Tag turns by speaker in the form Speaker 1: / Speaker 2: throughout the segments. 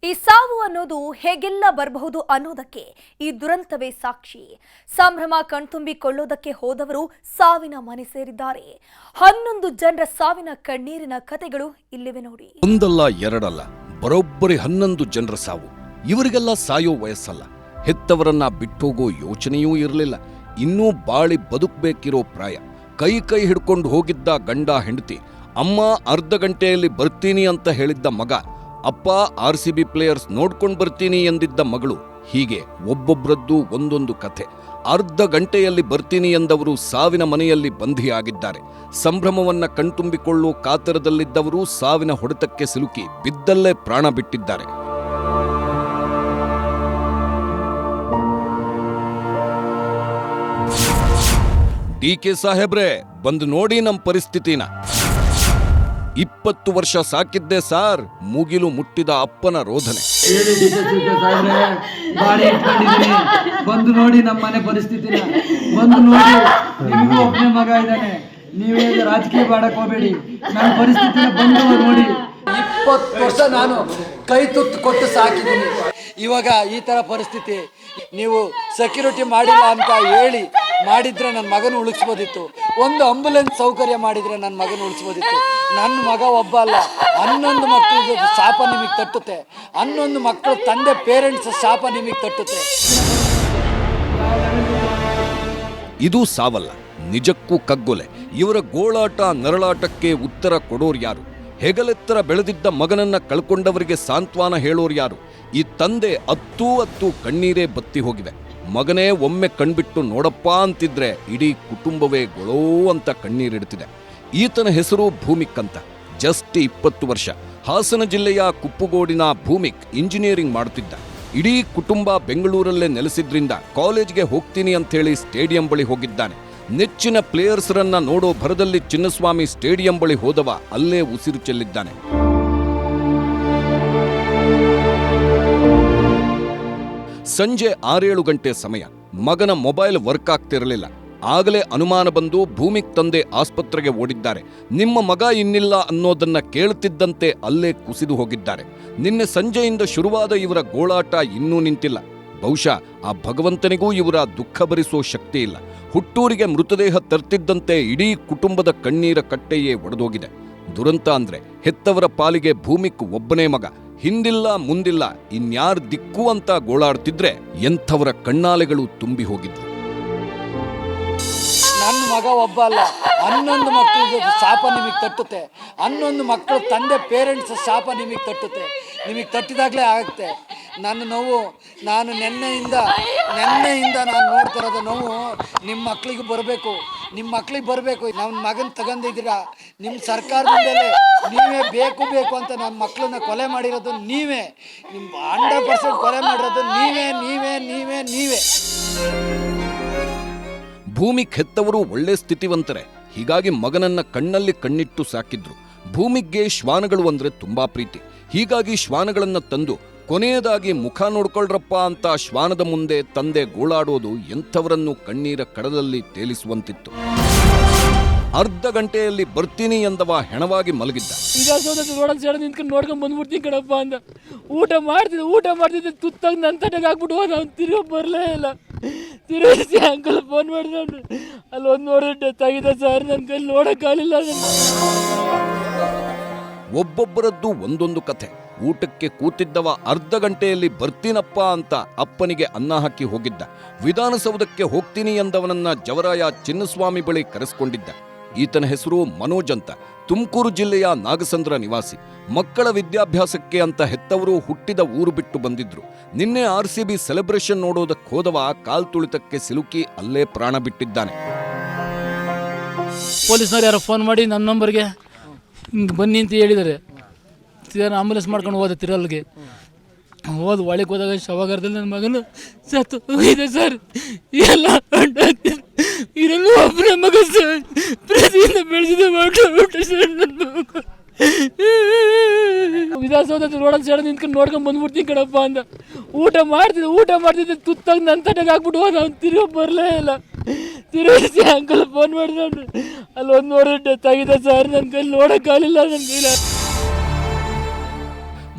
Speaker 1: ಈ ಸಾವು ಅನ್ನೋದು ಹೇಗೆಲ್ಲ ಬರಬಹುದು ಅನ್ನೋದಕ್ಕೆ ಈ ದುರಂತವೇ ಸಾಕ್ಷಿ. ಸಂಭ್ರಮ ಕಣ್ತುಂಬಿಕೊಳ್ಳೋದಕ್ಕೆ ಹೋದವರು ಸಾವಿನ ಮನೆ ಸೇರಿದ್ದಾರೆ. 11 ಜನರ ಸಾವಿನ ಕಣ್ಣೀರಿನ ಕಥೆಗಳು ಇಲ್ಲಿವೆ ನೋಡಿ.
Speaker 2: ಒಂದಲ್ಲ ಎರಡಲ್ಲ, ಬರೋಬ್ಬರಿ 11 ಜನರ ಸಾವು. ಇವರಿಗೆಲ್ಲ ಸಾಯೋ ವಯಸ್ಸಲ್ಲ. ಹೆತ್ತವರನ್ನ ಬಿಟ್ಟೋಗೋ ಯೋಚನೆಯೂ ಇರಲಿಲ್ಲ. ಇನ್ನೂ ಬಾಳಿ ಬದುಕಬೇಕಿರೋ ಪ್ರಾಯ. ಕೈ ಹಿಡ್ಕೊಂಡು ಹೋಗಿದ್ದ ಗಂಡ ಹೆಂಡತಿ, ಅಮ್ಮ ಅರ್ಧ ಗಂಟೆಯಲ್ಲಿ ಬರ್ತೀನಿ ಅಂತ ಹೇಳಿದ್ದ ಮಗ, ಅಪ್ಪ RCB ಪ್ಲೇಯರ್ಸ್ ನೋಡ್ಕೊಂಡು ಬರ್ತೀನಿ ಎಂದಿದ್ದ ಮಗಳು. ಹೀಗೆ ಒಬ್ಬೊಬ್ಬರದ್ದು ಒಂದೊಂದು ಕಥೆ. ಅರ್ಧ ಗಂಟೆಯಲ್ಲಿ ಬರ್ತೀನಿ ಎಂದವರು ಸಾವಿನ ಮನೆಯಲ್ಲಿ ಬಂಧಿಯಾಗಿದ್ದಾರೆ. ಸಂಭ್ರಮವನ್ನ ಕಣ್ತುಂಬಿಕೊಳ್ಳೋ ಕಾತರದಲ್ಲಿದ್ದವರು ಸಾವಿನ ಹೊಡೆತಕ್ಕೆ ಸಿಲುಕಿ ಬಿದ್ದಲ್ಲೇ ಪ್ರಾಣ ಬಿಟ್ಟಿದ್ದಾರೆ. DK ಸಾಹೇಬ್ರೆ, ಬಂದು ನೋಡಿ ನಮ್ಮ ಪರಿಸ್ಥಿತಿನ. 20 ವರ್ಷ ಸಾಕಿದ್ದೆ ಸಾರ್, ಮುಗಿಲು ಮುಟ್ಟಿದ ಅಪ್ಪನ ರೋಧನೆ.
Speaker 3: ಬಂದು ನೋಡಿ ನಮ್ಮ ಮನೆ ಪರಿಸ್ಥಿತಿನ. ಬಂದು ನೋಡಿ, ನಿಮಗೂ ಒಬ್ಬನೇ ಮಗ ಇದ್ದಾನೆ. ನೀವೇ ರಾಜಕೀಯ ಮಾಡಕ್ ಹೋಗ್ಬೇಡಿ. ನನ್ನ ಪರಿಸ್ಥಿತಿನ ಬಂದು ನೋಡಿ. 20 ವರ್ಷ ನಾನು ಕೈ ತುತ್ತು ಕೊಟ್ಟು ಸಾಕಿದ್ದೀನಿ. ಇವಾಗ ಈ ತರ ಪರಿಸ್ಥಿತಿ. ನೀವು ಸೆಕ್ಯೂರಿಟಿ ಮಾಡಿಲ್ಲ ಅಂತ ಹೇಳಿ ಮಾಡಿದ್ರೆ ನನ್ನ ಮಗನ ಉಳಿಸ್ಬೋದಿತ್ತು. ಒಂದು ಆಂಬುಲೆನ್ಸ್ ಸೌಕರ್ಯ ಮಾಡಿದ್ರೆ ನನ್ನ ಮಗನ ಉಳಿಸ್ಬೋದಿತ್ತು. ನನ್ನ ಮಗ ಒಬ್ಬ ಅಲ್ಲ, 11 ಮಕ್ಕಳಿಗೆ ಶಾಪ ನಿಮಗೆ ತಟ್ಟುತ್ತೆ. 11 ಮಕ್ಕಳು ತಂದೆ ಪೇರೆಂಟ್ಸ್ ಶಾಪ ನಿಮಗೆ ತಟ್ಟುತ್ತೆ.
Speaker 2: ಇದು ಸಾವಲ್ಲ, ನಿಜಕ್ಕೂ ಕಗ್ಗೊಲೆ. ಇವರ ಗೋಳಾಟ ನರಳಾಟಕ್ಕೆ ಉತ್ತರ ಕೊಡೋರು ಯಾರು? ಹೆಗಲೆತ್ತರ ಬೆಳೆದಿದ್ದ ಮಗನನ್ನ ಕಳ್ಕೊಂಡವರಿಗೆ ಸಾಂತ್ವನ ಹೇಳೋರು ಯಾರು? ಈ ತಂದೆ ಅತ್ತೂ ಕಣ್ಣೀರೇ ಬತ್ತಿ ಹೋಗಿದೆ. ಮಗನೇ ಒಮ್ಮೆ ಕಣ್ಬಿಟ್ಟು ನೋಡಪ್ಪ ಅಂತಿದ್ರೆ ಇಡೀ ಕುಟುಂಬವೇ ಗೊಳೋ ಅಂತ ಕಣ್ಣೀರಿಡ್ತಿದೆ. ಈತನ ಹೆಸರು ಭೂಮಿಕ್ ಅಂತ. ಜಸ್ಟ್ 20 ವರ್ಷ. ಹಾಸನ ಜಿಲ್ಲೆಯ ಕುಪ್ಪುಗೋಡಿನ ಭೂಮಿಕ್ ಇಂಜಿನಿಯರಿಂಗ್ ಮಾಡುತ್ತಿದ್ದ. ಇಡೀ ಕುಟುಂಬ ಬೆಂಗಳೂರಲ್ಲೇ ನೆಲೆಸಿದ್ರಿಂದ ಕಾಲೇಜ್ಗೆ ಹೋಗ್ತೀನಿ ಅಂಥೇಳಿ ಸ್ಟೇಡಿಯಂ ಬಳಿ ಹೋಗಿದ್ದಾನೆ. ನೆಚ್ಚಿನ ಪ್ಲೇಯರ್ಸ್ರನ್ನ ನೋಡೋ ಭರದಲ್ಲಿ ಚಿನ್ನಸ್ವಾಮಿ ಸ್ಟೇಡಿಯಂ ಬಳಿ ಹೋದವ ಅಲ್ಲೇ ಉಸಿರು ಚೆಲ್ಲಿದ್ದಾನೆ. ಸಂಜೆ 6-7 ಗಂಟೆ ಸಮಯ. ಮಗನ ಮೊಬೈಲ್ ವರ್ಕ್ ಆಗ್ತಿರಲಿಲ್ಲ. ಆಗಲೇ ಅನುಮಾನ ಬಂದು ಭೂಮಿಕ್ ತಂದೆ ಆಸ್ಪತ್ರೆಗೆ ಓಡಿದ್ದಾರೆ. ನಿಮ್ಮ ಮಗ ಇನ್ನಿಲ್ಲ ಅನ್ನೋದನ್ನ ಕೇಳ್ತಿದ್ದಂತೆ ಅಲ್ಲೇ ಕುಸಿದು ಹೋಗಿದ್ದಾರೆ. ನಿನ್ನೆ ಸಂಜೆಯಿಂದ ಶುರುವಾದ ಇವರ ಗೋಳಾಟ ಇನ್ನೂ ನಿಂತಿಲ್ಲ. ಬಹುಶಃ ಆ ಭಗವಂತನಿಗೂ ಇವರ ದುಃಖ ಭರಿಸೋ ಶಕ್ತಿ ಇಲ್ಲ. ಹುಟ್ಟೂರಿಗೆ ಮೃತದೇಹ ತರ್ತಿದ್ದಂತೆ ಇಡೀ ಕುಟುಂಬದ ಕಣ್ಣೀರ ಕಟ್ಟೆಯೇ ಒಡೆದೋಗಿದೆ. ದುರಂತ ಅಂದ್ರೆ ಹೆತ್ತವರ ಪಾಲಿಗೆ ಭೂಮಿಕ್ ಒಬ್ಬನೇ ಮಗ. ಹಿಂದಿಲ್ಲ ಮುಂದಿಲ್ಲ, ಇನ್ಯಾರ್ ದಿಕ್ಕು ಅಂತ ಗೋಳಾಡ್ತಿದ್ರೆ ಎಂಥವರ ಕಣ್ಣಾಲೆಗಳು ತುಂಬಿ ಹೋಗಿದ್ವು.
Speaker 3: ನನ್ನ ಮಗ ಒಬ್ಬ ಅಲ್ಲ, 11 ಮಕ್ಕಳಿಗೆ ಶಾಪ ನಿಮಗೆ ತಟ್ಟುತ್ತೆ. 11 ಮಕ್ಕಳು ತಂದೆ ಪೇರೆಂಟ್ಸ್ ಶಾಪ ನಿಮಗೆ ತಟ್ಟುತ್ತೆ. ನಿಮಗೆ ತಟ್ಟಿದಾಗಲೇ ಆಗುತ್ತೆ. ನನ್ನ ನೋವು, ನಾನು ನೆನ್ನೆಯಿಂದ ನಾನು ನೋಡ್ತಿರೋದು ನೋವು ನಿಮ್ಮ ಮಕ್ಕಳಿಗೆ ಬರಬೇಕು. ನಿಮ್ಮ ಮಕ್ಕಳಿಗೆ ಬರಬೇಕು. ನಮ್ಮ ಮಗನ ತಗೊಂಡಿದ್ದೀರಾ, ನಿಮ್ಮ ಸರ್ಕಾರದಿಂದಲೇ ನೀವೇ ಬೇಕು ಅಂತ ನಮ್ಮ ಮಕ್ಕಳನ್ನ ಕೊಲೆ ಮಾಡಿರೋದು ನೀವೇ. ನಿಮ್ಮ 100% ಕೊಲೆ ಮಾಡಿರೋದು ನೀವೇ.
Speaker 2: ಭೂಮಿಕ್ ಹೆತ್ತವರು ಒಳ್ಳೆ ಸ್ಥಿತಿವಂತರೆ. ಹೀಗಾಗಿ ಮಗನನ್ನ ಕಣ್ಣಲ್ಲಿ ಕಣ್ಣಿಟ್ಟು ಸಾಕಿದ್ರು. ಭೂಮಿಕ್ಗೆ ಶ್ವಾನಗಳು ಅಂದ್ರೆ ತುಂಬಾ ಪ್ರೀತಿ. ಹೀಗಾಗಿ ಶ್ವಾನಗಳನ್ನ ತಂದು ಕೊನೆಯದಾಗಿ ಮುಖ ನೋಡ್ಕೊಳ್ರಪ್ಪ ಅಂತ ಶ್ವಾನದ ಮುಂದೆ ತಂದೆ ಗೋಳಾಡೋದು ಎಂಥವರನ್ನು ಕಣ್ಣೀರ ಕಡಲಲ್ಲಿ ತೇಲಿಸುವಂತಿತ್ತು. ಅರ್ಧ ಗಂಟೆಯಲ್ಲಿ ಬರ್ತೀನಿ ಎಂದವ ಹೆಣವಾಗಿ ಮಲಗಿದ್ದ.
Speaker 4: ನಿಂತ್ಕೊಂಡು ನೋಡ್ಕೊಂಡ್ ಬಂದ್ಬಿಡ್ತೀನಿ ಕಣಪ್ಪ ಅಂದ. ಊಟ ಮಾಡ್ತಿದ್ದೆ ತುತ್ತಾಗಿ ನನ್ನ ತಟೆಗೆ ಹಾಕ್ಬಿಟ್ಟು ಹೋದ. ಅವ್ನು ತಿರುಗಿ ಬರಲೇ ಇಲ್ಲ. ತಿರುಗಿಸಿ ಅಂಕಲ್ ಫೋನ್ ಮಾಡಿದ್ರು. ಅಲ್ಲಿ ಒಂದು ನೋಡಿದ್ರೆ ಡೆತ್ ಆಗಿದೆ ಸರ್. ನನ್ನ ಕೈಲಿ ನೋಡೋಕ್ಕಾಗಲಿಲ್ಲ.
Speaker 2: ಒಬ್ಬೊಬ್ಬರದ್ದು ಒಂದೊಂದು ಕಥೆ. ಊಟಕ್ಕೆ ಕೂತಿದ್ದವ ಅರ್ಧ ಗಂಟೆಯಲ್ಲಿ ಬರ್ತೀನಪ್ಪ ಅಂತ ಅಪ್ಪನಿಗೆ ಅನ್ನ ಹಾಕಿ ಹೋಗಿದ್ದ. ವಿಧಾನಸೌಧಕ್ಕೆ ಹೋಗ್ತೀನಿ ಎಂದವನನ್ನ ಜವರಾಯ ಚಿನ್ನಸ್ವಾಮಿ ಬಳಿ ಕರೆಸ್ಕೊಂಡಿದ್ದ. ಈತನ ಹೆಸರು ಮನೋಜ್ ಅಂತ. ತುಮಕೂರು ಜಿಲ್ಲೆಯ ನಾಗಸಂದ್ರ ನಿವಾಸಿ. ಮಕ್ಕಳ ವಿದ್ಯಾಭ್ಯಾಸಕ್ಕೆ ಅಂತ ಹೆತ್ತವರು ಹುಟ್ಟಿದ ಊರು ಬಿಟ್ಟು ಬಂದಿದ್ರು. ನಿನ್ನೆ RCB ಸೆಲೆಬ್ರೇಷನ್ ನೋಡೋದಕ್ಕೆ ಹೋದವ ಕಾಲ್ ತುಳಿತಕ್ಕೆ ಸಿಲುಕಿ ಅಲ್ಲೇ ಪ್ರಾಣ ಬಿಟ್ಟಿದ್ದಾನೆ.
Speaker 4: ಪೊಲೀಸ್ನವ್ರು ಯಾರೋ ಫೋನ್ ಮಾಡಿ ನನ್ನ ನಂಬರ್ಗೆ ಹಿಂಗೆ ಬನ್ನಿ ಅಂತ ಹೇಳಿದ್ದಾರೆ. ಆಂಬುಲೆನ್ಸ್ ಮಾಡ್ಕೊಂಡು ಹೋದ ತಿರಲ್ಗೆ. ಒಳಗೆ ಹೋದಾಗ ಶವಗಾರದಲ್ಲಿ ನನ್ನ ಮಗನು ಸತ್ತು ಹೋಗಿದೆ ಸರ್. ಎಲ್ಲ ಇದೆಲ್ಲ ಒಬ್ಬನೇ ಮಗ ಸರ್. ಪ್ರತಿಯಿಂದ ಬೆಳೆಸಿದ ಸರ್. ನನ್ನ ಮಗ ವಿಧಾನಸೌಧ ರೋಡಲ್ಲಿ ಸೈಡ್ ನಿಂತ್ಕೊಂಡು ನೋಡ್ಕೊಂಡು ಬಂದ್ಬಿಡ್ತೀನಿ ಕಣಪ್ಪ ಅಂದ. ಊಟ ಮಾಡ್ತಿದ್ದೆ ತುತ್ತಾಗಿ ನನ್ನ ತಟೆಗೆ ಹಾಕ್ಬಿಟ್ಟು ಹೋದ. ಅವ್ನು ತಿರುಗಿ ಬರಲೇ ಇಲ್ಲ. ತಿರುಗಿಸಿ ಅಂಕಲ್ ಫೋನ್ ಮಾಡಿದ್ರು. ಅಲ್ಲಿ ಒಂದು ನೋಡಿದ್ರೆ ಡೆತ್ ಆಗಿದೆ ಸರ್. ನನ್ನ ಕೈಲಿ ನೋಡೋಕ್ಕಾಗಲಿಲ್ಲ. ನನ್ನ ಕೈಲಿ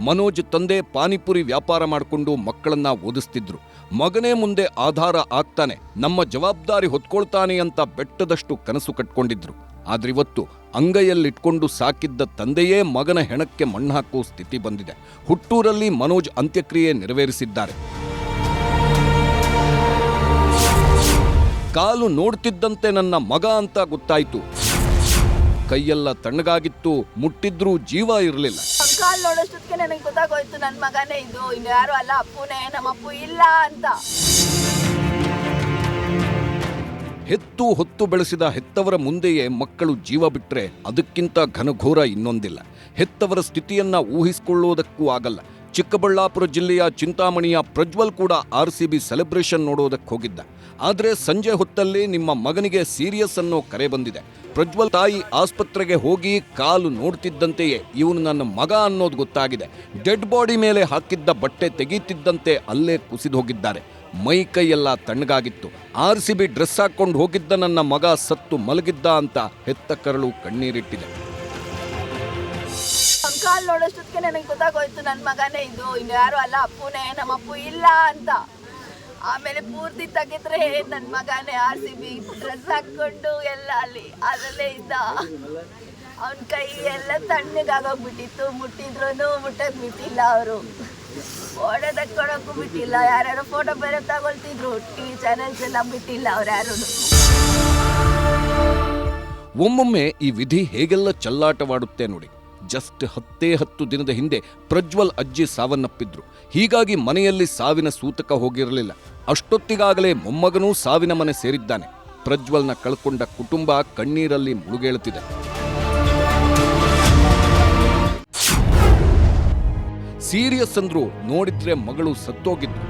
Speaker 2: ಮನೋಜ್ ತಂದೆ ಪಾನಿಪುರಿ ವ್ಯಾಪಾರ ಮಾಡಿಕೊಂಡು ಮಕ್ಕಳನ್ನ ಓದಿಸ್ತಿದ್ರು. ಮಗನೇ ಮುಂದೆ ಆಧಾರ ಆಗ್ತಾನೆ, ನಮ್ಮ ಜವಾಬ್ದಾರಿ ಹೊತ್ಕೊಳ್ತಾನೆ ಅಂತ ಬೆಟ್ಟದಷ್ಟು ಕನಸು ಕಟ್ಕೊಂಡಿದ್ರು. ಆದ್ರಿವತ್ತು ಅಂಗೈಯಲ್ಲಿಟ್ಕೊಂಡು ಸಾಕಿದ್ದ ತಂದೆಯೇ ಮಗನ ಹೆಣಕ್ಕೆ ಮಣ್ಣಾಕೋ ಸ್ಥಿತಿ ಬಂದಿದೆ. ಹುಟ್ಟೂರಲ್ಲಿ ಮನೋಜ್ ಅಂತ್ಯಕ್ರಿಯೆ ನೆರವೇರಿಸಿದ್ದಾರೆ. ಕಾಲು ನೋಡ್ತಿದ್ದಂತೆ ನನ್ನ ಮಗ ಅಂತ ಗೊತ್ತಾಯ್ತು. ಕೈಯೆಲ್ಲ ತಣ್ಣಗಾಗಿತ್ತು, ಮುಟ್ಟಿದ್ರೂ ಜೀವ ಇರಲಿಲ್ಲ.
Speaker 5: ಕಾಲು ನೋಡೋಷ್ಟೊತ್ತಿಗೆ ನನಗೆ ಗೊತ್ತಾಗೋಯ್ತು ನನ್ನ ಮಗನೇ ಇದು, ಇನ್ನು ಯಾರು ಅಲ್ಲ, ಅಪ್ಪುನೇ, ನಮ್ಮ ಅಪ್ಪು ಇಲ್ಲ ಅಂತ.
Speaker 2: ಹೆತ್ತು ಹೊತ್ತು ಬೆಳೆಸಿದ ಹೆತ್ತವರ ಮುಂದೆಯೇ ಮಕ್ಕಳು ಜೀವ ಬಿಟ್ರೆ ಅದಕ್ಕಿಂತ ಘನಘೋರ ಇನ್ನೊಂದಿಲ್ಲ. ಹೆತ್ತವರ ಸ್ಥಿತಿಯನ್ನ ಊಹಿಸಿಕೊಳ್ಳೋದಕ್ಕೂ ಆಗಲ್ಲ. ಚಿಕ್ಕಬಳ್ಳಾಪುರ ಜಿಲ್ಲೆಯ ಚಿಂತಾಮಣಿಯ ಪ್ರಜ್ವಲ್ ಕೂಡ RCB ಸೆಲೆಬ್ರೇಷನ್ ನೋಡೋದಕ್ಕೆ ಹೋಗಿದ್ದ. ಆದರೆ ಸಂಜೆ ಹೊತ್ತಲ್ಲಿ ನಿಮ್ಮ ಮಗನಿಗೆ ಸೀರಿಯಸ್ ಅನ್ನೋ ಕರೆ ಬಂದಿದೆ. ಪ್ರಜ್ವಲ್ ತಾಯಿ ಆಸ್ಪತ್ರೆಗೆ ಹೋಗಿ ಕಾಲು ನೋಡ್ತಿದ್ದಂತೆಯೇ ಇವನು ನನ್ನ ಮಗ ಅನ್ನೋದು ಗೊತ್ತಾಗಿದೆ. ಡೆಡ್ ಬಾಡಿ ಮೇಲೆ ಹಾಕಿದ್ದ ಬಟ್ಟೆ ತೆಗೀತಿದ್ದಂತೆ ಅಲ್ಲೇ ಕುಸಿದು ಹೋಗಿದ್ದಾರೆ. ಮೈ ಕೈಯೆಲ್ಲ ತಣ್ಣಗಾಗಿತ್ತು. RCB ಡ್ರೆಸ್ ಹಾಕೊಂಡು ಹೋಗಿದ್ದ ನನ್ನ ಮಗ ಸತ್ತು ಮಲಗಿದ್ದ ಅಂತ ಹೆತ್ತ ಕರಳು ಕಣ್ಣೀರಿಟ್ಟಿದೆ.
Speaker 5: ಕಾಲು ನೋಡೋಷ್ಟೊತ್ತಿಗೆ ನನಗೆ ಗೊತ್ತಾಗೋಯ್ತು ನನ್ನ ಮಗನೇ ಇದು, ಇನ್ನು ಯಾರು ಅಲ್ಲ, ಅಪ್ಪುನೇ, ನಮ್ಮ ಅಪ್ಪು ಇಲ್ಲ ಅಂತ. ಆಮೇಲೆ ಪೂರ್ತಿ ತೆಗೆದ್ರೆ ನನ್ನ ಮಗನೇ RCB ಡ್ರೆಸ್ ಹಾಕೊಂಡು ಎಲ್ಲ ಅಲ್ಲಿ ಅದರಲ್ಲೇ ಇದ್ದ. ಅವನ ಕೈ ಎಲ್ಲ ತಣ್ಣಗಾಗೋಗ್ಬಿಟ್ಟಿತ್ತು, ಮುಟ್ಟಿದ್ರು ಮುಟ್ಟಕ್ ಬಿಟ್ಟಿಲ್ಲ ಅವರು, ಓಡೋದಕ್ಕೆ ಕೊಡೋಕ್ಕೂ ಬಿಟ್ಟಿಲ್ಲ. ಯಾರ್ಯಾರು ಫೋಟೋ ಬೇರೆ ತಗೊಳ್ತಿದ್ರು, TV ಚಾನೆಲ್ಸ್ ಎಲ್ಲ ಬಿಟ್ಟಿಲ್ಲ ಅವ್ರು ಯಾರು.
Speaker 2: ಒಮ್ಮೊಮ್ಮೆ ಈ ವಿಧಿ ಹೇಗೆಲ್ಲ ಚಲ್ಲಾಟವಾಡುತ್ತೆ ನೋಡಿ. ಜಸ್ಟ್ 10 ದಿನದ ಹಿಂದೆ ಪ್ರಜ್ವಲ್ ಅಜ್ಜಿ ಸಾವನ್ನಪ್ಪಿದ್ರು. ಹೀಗಾಗಿ ಮನೆಯಲ್ಲಿ ಸಾವಿನ ಸೂತಕ ಹೋಗಿರಲಿಲ್ಲ. ಅಷ್ಟೊತ್ತಿಗಾಗಲೇ ಮೊಮ್ಮಗನೂ ಸಾವಿನ ಮನೆ ಸೇರಿದ್ದಾನೆ. ಪ್ರಜ್ವಲ್ನ ಕಳ್ಕೊಂಡ ಕುಟುಂಬ ಕಣ್ಣೀರಲ್ಲಿ ಮುಳುಗೇಳುತ್ತಿದೆ. ಸೀರಿಯಸ್ ಅಂದ್ರು, ನೋಡಿದ್ರೆ ಮಗಳು ಸತ್ತೋಗಿದ್ರು.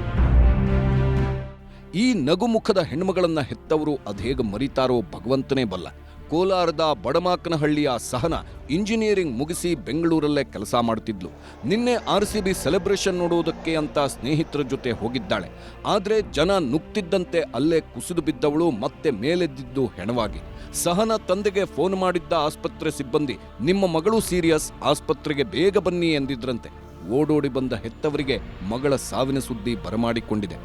Speaker 2: ಈ ನಗುಮುಖದ ಹೆಣ್ಮಗಳನ್ನ ಹೆತ್ತವರು ಅದೇಗ ಮರಿತಾರೋ ಭಗವಂತನೇ ಬಲ್ಲ. ಕೋಲಾರದ ಬಡಮಾಕನಹಳ್ಳಿಯ ಸಹನ ಇಂಜಿನಿಯರಿಂಗ್ ಮುಗಿಸಿ ಬೆಂಗಳೂರಲ್ಲೇ ಕೆಲಸ ಮಾಡುತ್ತಿದ್ಲು. ನಿನ್ನೆ RCB ಸೆಲೆಬ್ರೇಷನ್ ನೋಡೋದಕ್ಕೆ ಅಂತ ಸ್ನೇಹಿತರ ಜೊತೆ ಹೋಗಿದ್ದಾಳೆ. ಆದರೆ ಜನ ನುಗ್ತಿದ್ದಂತೆ ಅಲ್ಲೇ ಕುಸಿದು ಬಿದ್ದವಳು ಮತ್ತೆ ಮೇಲೆದ್ದಿದ್ದು ಹೆಣವಾಗಿ. ಸಹನ ತಂದೆಗೆ ಫೋನ್ ಮಾಡಿದ್ದ ಆಸ್ಪತ್ರೆ ಸಿಬ್ಬಂದಿ, ನಿಮ್ಮ ಮಗಳು ಸೀರಿಯಸ್, ಆಸ್ಪತ್ರೆಗೆ ಬೇಗ ಬನ್ನಿ ಎಂದಿದ್ರಂತೆ. ಓಡೋಡಿ ಬಂದ ಹೆತ್ತವರಿಗೆ ಮಗಳ ಸಾವಿನ ಸುದ್ದಿ ಬರಮಾಡಿಕೊಂಡಿದೆ.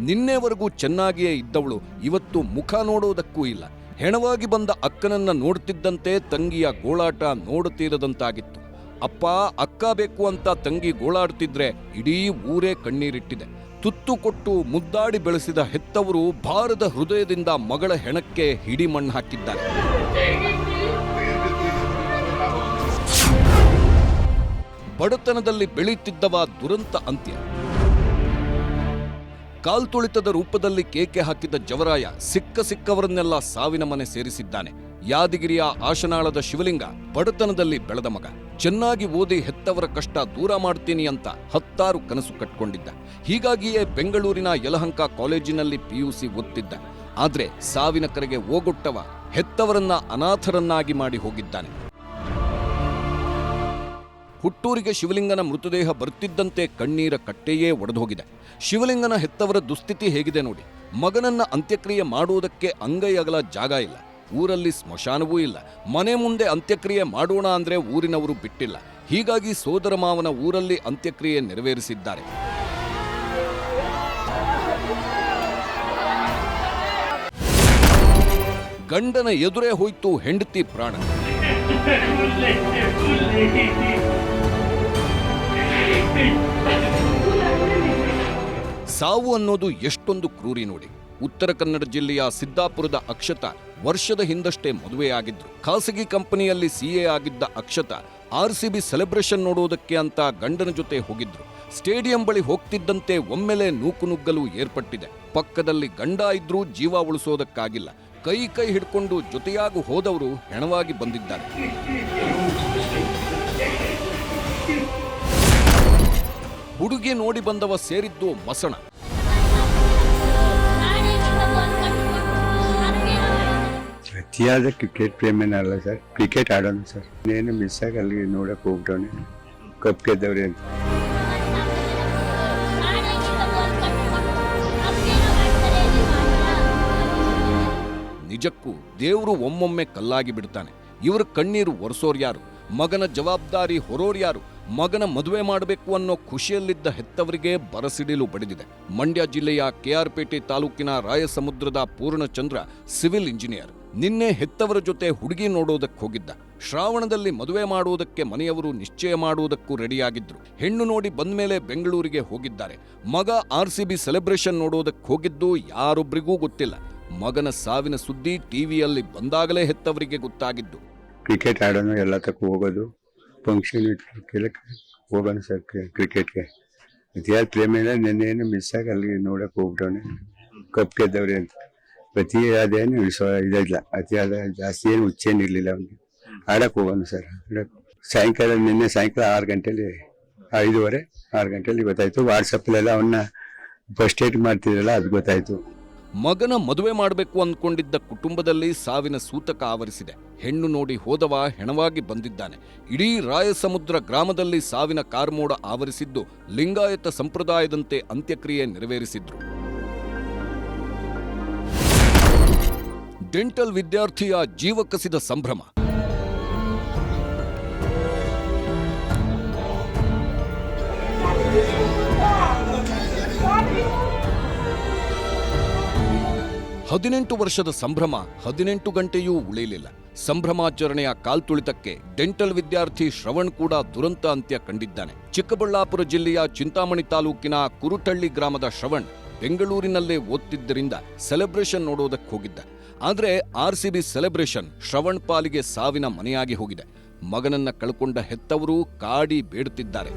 Speaker 2: ನಿನ್ನೆವರೆಗೂ ಚೆನ್ನಾಗಿಯೇ ಇದ್ದವಳು ಇವತ್ತು ಮುಖ ನೋಡೋದಕ್ಕೂ ಇಲ್ಲ. ಹೆಣವಾಗಿ ಬಂದ ಅಕ್ಕನನ್ನ ನೋಡ್ತಿದ್ದಂತೆ ತಂಗಿಯ ಗೋಳಾಟ ನೋಡುತ್ತೀರದಂತಾಗಿತ್ತು. ಅಪ್ಪ ಅಕ್ಕ ಬೇಕು ಅಂತ ತಂಗಿ ಗೋಳಾಡ್ತಿದ್ರೆ ಇಡೀ ಊರೇ ಕಣ್ಣೀರಿಟ್ಟಿದೆ. ತುತ್ತು ಕೊಟ್ಟು ಮುದ್ದಾಡಿ ಬೆಳೆಸಿದ ಹೆತ್ತವರು ಭಾರದ ಹೃದಯದಿಂದ ಮಗಳ ಹೆಣಕ್ಕೆ ಹಿಡಿ ಮಣ್ಣು ಹಾಕಿದ್ದಾರೆ. ಬಡತನದಲ್ಲಿ ಬೆಳೀತಿದ್ದವ ದುರಂತ ಅಂತ್ಯ. ಕಾಲ್ತುಳಿತದ ರೂಪದಲ್ಲಿ ಕೇಕೆ ಹಾಕಿದ್ದ ಜವರಾಯ ಸಿಕ್ಕವರನ್ನೆಲ್ಲ ಸಾವಿನ ಮನೆ ಸೇರಿಸಿದ್ದಾನೆ. ಯಾದಗಿರಿಯ ಆಶನಾಳದ ಶಿವಲಿಂಗ ಬಡತನದಲ್ಲಿ ಬೆಳೆದ ಮಗ. ಚೆನ್ನಾಗಿ ಓದಿ ಹೆತ್ತವರ ಕಷ್ಟ ದೂರ ಮಾಡ್ತೀನಿ ಅಂತ 10 ಕನಸು ಕಟ್ಕೊಂಡಿದ್ದ. ಹೀಗಾಗಿಯೇ ಬೆಂಗಳೂರಿನ ಯಲಹಂಕ ಕಾಲೇಜಿನಲ್ಲಿ PUC ಓದ್ತಿದ್ದ. ಆದ್ರೆ ಸಾವಿನ ಕರೆಗೆ ಓಗೊಟ್ಟವ ಹೆತ್ತವರನ್ನ ಅನಾಥರನ್ನಾಗಿ ಮಾಡಿ ಹೋಗಿದ್ದಾನೆ. ಹುಟ್ಟೂರಿಗೆ ಶಿವಲಿಂಗನ ಮೃತದೇಹ ಬರ್ತಿದ್ದಂತೆ ಕಣ್ಣೀರ ಕಟ್ಟೆಯೇ ಒಡೆದೋಗಿದೆ. ಶಿವಲಿಂಗನ ಹೆತ್ತವರ ದುಸ್ಥಿತಿ ಹೇಗಿದೆ ನೋಡಿ. ಮಗನನ್ನ ಅಂತ್ಯಕ್ರಿಯೆ ಮಾಡುವುದಕ್ಕೆ ಅಂಗೈ ಅಗಲ ಜಾಗ ಇಲ್ಲ. ಊರಲ್ಲಿ ಸ್ಮಶಾನವೂ ಇಲ್ಲ. ಮನೆ ಮುಂದೆ ಅಂತ್ಯಕ್ರಿಯೆ ಮಾಡೋಣ ಅಂದ್ರೆ ಊರಿನವರು ಬಿಟ್ಟಿಲ್ಲ. ಹೀಗಾಗಿ ಸೋದರ ಮಾವನ ಊರಲ್ಲಿ ಅಂತ್ಯಕ್ರಿಯೆ ನೆರವೇರಿಸಿದ್ದಾರೆ. ಗಂಡನ ಎದುರೇ ಹೋಯ್ತು ಹೆಂಡತಿ ಪ್ರಾಣ. ಸಾವು ಅನ್ನೋದು ಎಷ್ಟೊಂದು ಕ್ರೂರಿ ನೋಡಿ. ಉತ್ತರ ಕನ್ನಡ ಜಿಲ್ಲೆಯ ಸಿದ್ದಾಪುರದ ಅಕ್ಷತಾ ವರ್ಷದ ಹಿಂದಷ್ಟೇ ಮದುವೆಯಾಗಿದ್ರು. ಖಾಸಗಿ ಕಂಪನಿಯಲ್ಲಿ CA ಆಗಿದ್ದ ಅಕ್ಷತಾ RCB ಸೆಲೆಬ್ರೇಷನ್ ನೋಡೋದಕ್ಕೆ ಅಂತ ಗಂಡನ ಜೊತೆ ಹೋಗಿದ್ರು. ಸ್ಟೇಡಿಯಂ ಬಳಿ ಹೋಗ್ತಿದ್ದಂತೆ ಒಮ್ಮೆಲೆ ನೂಕುನುಗ್ಗಲು ಏರ್ಪಟ್ಟಿದೆ. ಪಕ್ಕದಲ್ಲಿ ಗಂಡ ಇದ್ರೂ ಜೀವ ಉಳಿಸೋದಕ್ಕಾಗಿಲ್ಲ. ಕೈ ಹಿಡ್ಕೊಂಡು ಜೊತೆಯಾಗಿ ಹೋದವರು ಹೆಣವಾಗಿ ಬಂದಿದ್ದಾರೆ. ಹುಡುಗಿ ನೋಡಿ ಬಂದವ ಸೇರಿದ್ದು ಮಸಣ.
Speaker 6: ಅತಿಯಾದ ಕ್ರಿಕೆಟ್ ಪ್ರೇಮಿನಲ್ಲ ಸರ್, ಕ್ರಿಕೆಟ್ ಆಡೋಣ ಸರ್. ಏನು ಮಿಸ್ ಆಗಿ ಅಲ್ಲಿಗೆ ನೋಡಕ್ಕೆ ಹೋಗ್ತವನೆ, ಕಪ್ ಗೆದ್ದವ್ರೆ ಅಂತ.
Speaker 2: ನಿಜಕ್ಕೂ ದೇವರು ಒಮ್ಮೊಮ್ಮೆ ಕಲ್ಲಾಗಿ ಬಿಡ್ತಾನೆ. ಇವರ ಕಣ್ಣೀರು ಒರೆಸೋರು ಯಾರು? ಮಗನ ಜವಾಬ್ದಾರಿ ಹೊರೋರ್ಯಾರು? ಮಗನ ಮದುವೆ ಮಾಡಬೇಕು ಅನ್ನೋ ಖುಷಿಯಲ್ಲಿದ್ದ ಹೆತ್ತವರಿಗೆ ಬರಸಿಡಿಲು ಬಡಿದಿದೆ. ಮಂಡ್ಯ ಜಿಲ್ಲೆಯ ಕೆಆರ್ಪೇಟೆ ತಾಲೂಕಿನ ರಾಯಸಮುದ್ರದ ಪೂರ್ಣಚಂದ್ರ ಸಿವಿಲ್ ಇಂಜಿನಿಯರ್. ನಿನ್ನೆ ಹೆತ್ತವರ ಜೊತೆ ಹುಡುಗಿ ನೋಡೋದಕ್ಕೆ ಹೋಗಿದ್ದ. ಶ್ರಾವಣದಲ್ಲಿ ಮದುವೆ ಮಾಡುವುದಕ್ಕೆ ಮನೆಯವರು ನಿಶ್ಚಯ ಮಾಡುವುದಕ್ಕೂ ರೆಡಿಯಾಗಿದ್ರು. ಹೆಣ್ಣು ನೋಡಿ ಬಂದ್ಮೇಲೆ ಬೆಂಗಳೂರಿಗೆ ಹೋಗಿದ್ದಾರೆ. ಮಗ RCB ಸೆಲೆಬ್ರೇಷನ್ ನೋಡೋದಕ್ಕೆ ಹೋಗಿದ್ದು ಯಾರೊಬ್ರಿಗೂ ಗೊತ್ತಿಲ್ಲ. ಮಗನ ಸಾವಿನ ಸುದ್ದಿ ಟಿವಿಯಲ್ಲಿ ಬಂದಾಗಲೇ ಹೆತ್ತವರಿಗೆ ಗೊತ್ತಾಗಿದ್ದು.
Speaker 6: ಕ್ರಿಕೆಟ್ ಆಡೋಣ, ಎಲ್ಲ ತಕ್ಕ ಹೋಗೋದು, ಫಂಕ್ಷನ್ ಹೋಗೋಣ ಸರ್ ಕ್ರಿಕೆಟ್ಗೆ. ಅತಿಯಾದ ಪ್ರೇಮಿನ ನಿನ್ನೇನು ಮಿಸ್ ಆಗಿ ಅಲ್ಲಿ ನೋಡಕ್ ಹೋಗ್ಬಿಟ್ಟವನೆ, ಕಪ್ ಗೆದ್ದವ್ರೆ ಅಂತ. ಅದೇನು ಇದಿಲ್ಲ, ಅತಿಯಾದ ಜಾಸ್ತಿ ಏನು ಹುಚ್ಚೇನಿರ್ಲಿಲ್ಲ ಅವ್ನಿಗೆ. ಆಡಕ್ ಹೋಗೋಣ ಸರ್. ಸಾಯಂಕಾಲ ನಿನ್ನೆ ಸಾಯಂಕಾಲ 6 ಗಂಟೆಲಿ 5:30 6 ಗಂಟೆಲಿ ಗೊತ್ತಾಯ್ತು. ವಾಟ್ಸಪ್ಪಲ್ಲೆಲ್ಲ ಅವನ್ನ ಫಸ್ಟ್ ಏಡ್ ಮಾಡ್ತಿದ್ರಲ್ಲ, ಅದು ಗೊತ್ತಾಯ್ತು.
Speaker 2: ಮಗನ ಮದುವೆ ಮಾಡಬೇಕು ಅಂದ್ಕೊಂಡಿದ್ದ ಕುಟುಂಬದಲ್ಲಿ ಸಾವಿನ ಸೂತಕ ಆವರಿಸಿದೆ. ಹೆಣ್ಣು ನೋಡಿ ಹೋದವ ಹೆಣವಾಗಿ ಬಂದಿದ್ದಾನೆ. ಇಡೀ ರಾಯಸಮುದ್ರ ಗ್ರಾಮದಲ್ಲಿ ಸಾವಿನ ಕಾರ್ಮೋಡ ಆವರಿಸಿದ್ದು ಲಿಂಗಾಯತ ಸಂಪ್ರದಾಯದಂತೆ ಅಂತ್ಯಕ್ರಿಯೆ ನೆರವೇರಿಸಿದ್ರು. ಡೆಂಟಲ್ ವಿದ್ಯಾರ್ಥಿಯ ಜೀವ ಕಸಿದ ಸಂಭ್ರಮ. ಹದಿನೆಂಟು ವರ್ಷದ ಸಂಭ್ರಮ 18 ಗಂಟೆಯೂ ಉಳಿಯಲಿಲ್ಲ. ಸಂಭ್ರಮಾಚರಣೆಯ ಕಾಲ್ತುಳಿತಕ್ಕೆ ಡೆಂಟಲ್ ವಿದ್ಯಾರ್ಥಿ ಶ್ರವಣ್ ಕೂಡ ದುರಂತ ಅಂತ್ಯ ಕಂಡಿದ್ದಾನೆ. ಚಿಕ್ಕಬಳ್ಳಾಪುರ ಜಿಲ್ಲೆಯ ಚಿಂತಾಮಣಿ ತಾಲೂಕಿನ ಕುರುಟಳ್ಳಿ ಗ್ರಾಮದ ಶ್ರವಣ್ ಬೆಂಗಳೂರಿನಲ್ಲೇ ಓದ್ತಿದ್ದರಿಂದ ಸೆಲೆಬ್ರೇಷನ್ ನೋಡೋದಕ್ಕೆ ಹೋಗಿದ್ದ. ಆದ್ರೆ RCB ಸೆಲೆಬ್ರೇಷನ್ ಶ್ರವಣ್ ಪಾಲಿಗೆ ಸಾವಿನ ಮನೆಯಾಗಿ ಹೋಗಿದೆ. ಮಗನನ್ನ ಕಳ್ಕೊಂಡ ಹೆತ್ತವರು ಕಾಡಿ ಬೇಡುತ್ತಿದ್ದಾರೆ.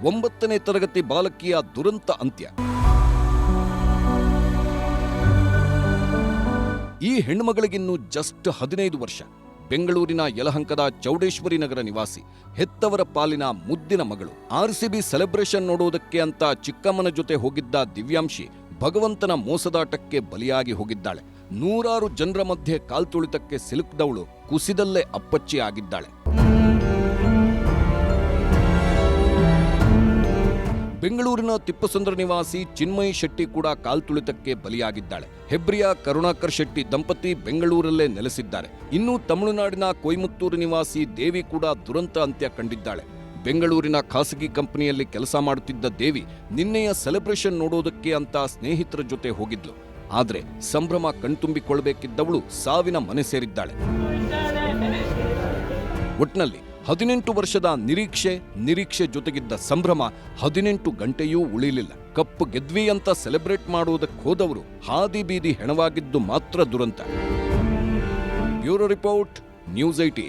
Speaker 2: 9ನೇ ತರಗತಿ ಬಾಲಕಿಯ ದುರಂತ ಅಂತ್ಯ. ಈ ಹೆಣ್ಮಗಳಿಗಿನ್ನು ಜಸ್ಟ್ 15 ವರ್ಷ. ಬೆಂಗಳೂರಿನ ಯಲಹಂಕದ ಚೌಡೇಶ್ವರಿ ನಗರ ನಿವಾಸಿ. ಹೆತ್ತವರ ಪಾಲಿನ ಮುದ್ದಿನ ಮಗಳು. RCB ಸೆಲೆಬ್ರೇಷನ್ ನೋಡೋದಕ್ಕೆ ಅಂತ ಚಿಕ್ಕಮ್ಮನ ಜೊತೆ ಹೋಗಿದ್ದ ದಿವ್ಯಾಂಶಿ ಭಗವಂತನ ಮೋಸದಾಟಕ್ಕೆ ಬಲಿಯಾಗಿ ಹೋಗಿದ್ದಾಳೆ. 100 ಜನರ ಮಧ್ಯೆ ಕಾಲ್ತುಳಿತಕ್ಕೆ ಸಿಲುಕಿದವಳು ಕುಸಿದಲ್ಲೇ ಅಪ್ಪಚ್ಚಿ ಆಗಿದ್ದಾಳೆ. ಬೆಂಗಳೂರಿನ ತಿಪ್ಪಸಂದ್ರ ನಿವಾಸಿ ಚಿನ್ಮಯಿ ಶೆಟ್ಟಿ ಕೂಡ ಕಾಲ್ತುಳಿತಕ್ಕೆ ಬಲಿಯಾಗಿದ್ದಾಳೆ. ಹೆಬ್ರಿಯ ಕರುಣಾಕರ್ ಶೆಟ್ಟಿ ದಂಪತಿ ಬೆಂಗಳೂರಲ್ಲೇ ನೆಲೆಸಿದ್ದಾರೆ. ಇನ್ನು ತಮಿಳುನಾಡಿನ ಕೊಯಮತ್ತೂರು ನಿವಾಸಿ ದೇವಿ ಕೂಡ ದುರಂತ ಅಂತ್ಯ ಕಂಡಿದ್ದಾಳೆ. ಬೆಂಗಳೂರಿನ ಖಾಸಗಿ ಕಂಪನಿಯಲ್ಲಿ ಕೆಲಸ ಮಾಡುತ್ತಿದ್ದ ದೇವಿ ನಿನ್ನೆಯ ಸೆಲೆಬ್ರೇಷನ್ ನೋಡೋದಕ್ಕೆ ಅಂತ ಸ್ನೇಹಿತರ ಜೊತೆ ಹೋಗಿದ್ಲು. ಆದ್ರೆ ಸಂಭ್ರಮ ಕಣ್ತುಂಬಿಕೊಳ್ಬೇಕಿದ್ದವಳು ಸಾವಿನ ಮನೆ ಸೇರಿದ್ದಾಳೆ. ಒಟ್ನಲ್ಲಿ 18 ವರ್ಷದ ನಿರೀಕ್ಷೆ ಜೊತೆಗಿದ್ದ ಸಂಭ್ರಮ 18 ಗಂಟೆಯೂ ಉಳಿಲಿಲ್ಲ. ಕಪ್ಪು ಗೆದ್ವಿ ಅಂತ ಸೆಲೆಬ್ರೇಟ್ ಮಾಡುವುದಕ್ಕೆ ಹೋದವರು ಹಾದಿ ಬೀದಿ ಹೆಣವಾಗಿದ್ದು ಮಾತ್ರ ದುರಂತ. Bureau report, news 18.